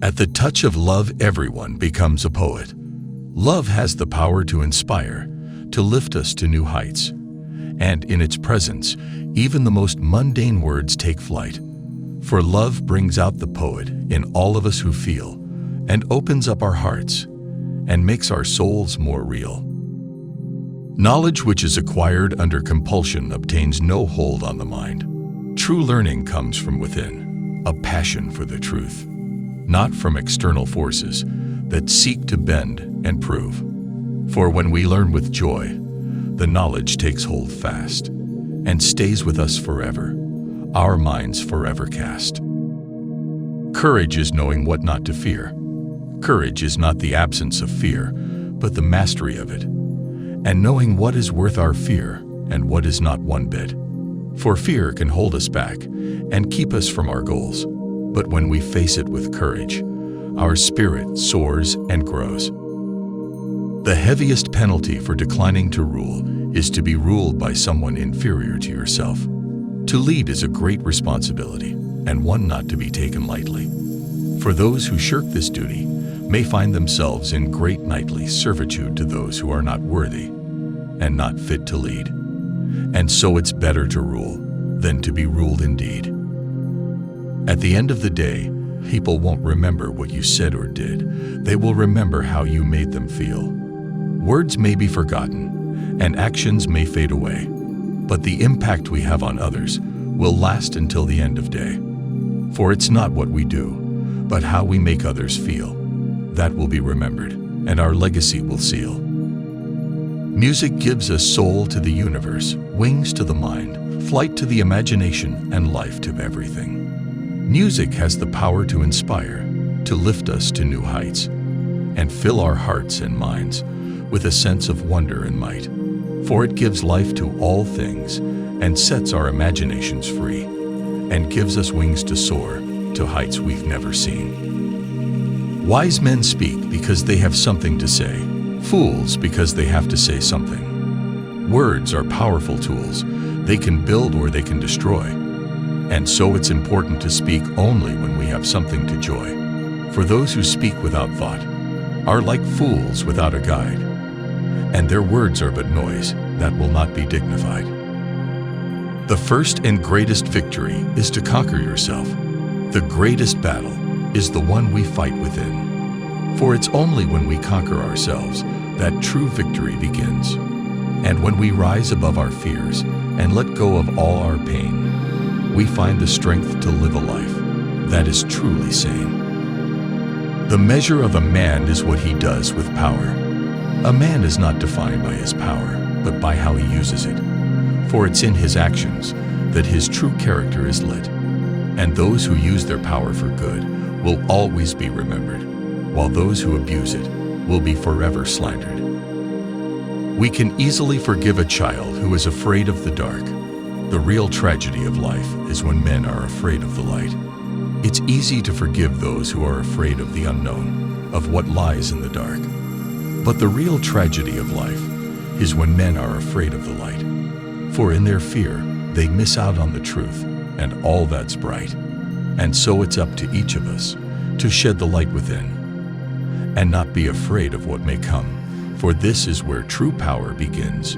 At the touch of love, everyone becomes a poet. Love has the power to inspire, to lift us to new heights. And in its presence, even the most mundane words take flight. For love brings out the poet in all of us who feel, and opens up our hearts, and makes our souls more real. Knowledge which is acquired under compulsion obtains no hold on the mind. True learning comes from within, a passion for the truth, not from external forces that seek to bend and prove. For when we learn with joy, the knowledge takes hold fast, and stays with us forever, our minds forever cast. Courage is knowing what not to fear. Courage is not the absence of fear, but the mastery of it, and knowing what is worth our fear and what is not one bit. For fear can hold us back and keep us from our goals, but when we face it with courage, our spirit soars and grows. The heaviest penalty for declining to rule is to be ruled by someone inferior to yourself. To lead is a great responsibility, and one not to be taken lightly. For those who shirk this duty may find themselves in great nightly servitude to those who are not worthy and not fit to lead. And so it's better to rule than to be ruled indeed. At the end of the day, people won't remember what you said or did. They will remember how you made them feel. Words may be forgotten, and actions may fade away, but the impact we have on others will last until the end of day. For it's not what we do, but how we make others feel. That will be remembered, and our legacy will seal. Music gives a soul to the universe, wings to the mind, flight to the imagination, and life to everything. Music has the power to inspire, to lift us to new heights, and fill our hearts and minds with a sense of wonder and might. For it gives life to all things, and sets our imaginations free, and gives us wings to soar to heights we've never seen. Wise men speak because they have something to say, fools because they have to say something. Words are powerful tools. They can build or they can destroy. And so it's important to speak only when we have something to joy. For those who speak without thought are like fools without a guide, and their words are but noise that will not be dignified. The first and greatest victory is to conquer yourself. The greatest battle is the one we fight within. For it's only when we conquer ourselves that true victory begins. And when we rise above our fears and let go of all our pain, we find the strength to live a life that is truly sane. The measure of a man is what he does with power. A man is not defined by his power, but by how he uses it. For it's in his actions that his true character is lit. And those who use their power for good will always be remembered, while those who abuse it will be forever slandered. We can easily forgive a child who is afraid of the dark. The real tragedy of life is when men are afraid of the light. It's easy to forgive those who are afraid of the unknown, of what lies in the dark. But the real tragedy of life is when men are afraid of the light. For in their fear, they miss out on the truth and all that's bright. And so it's up to each of us to shed the light within and not be afraid of what may come, for this is where true power begins.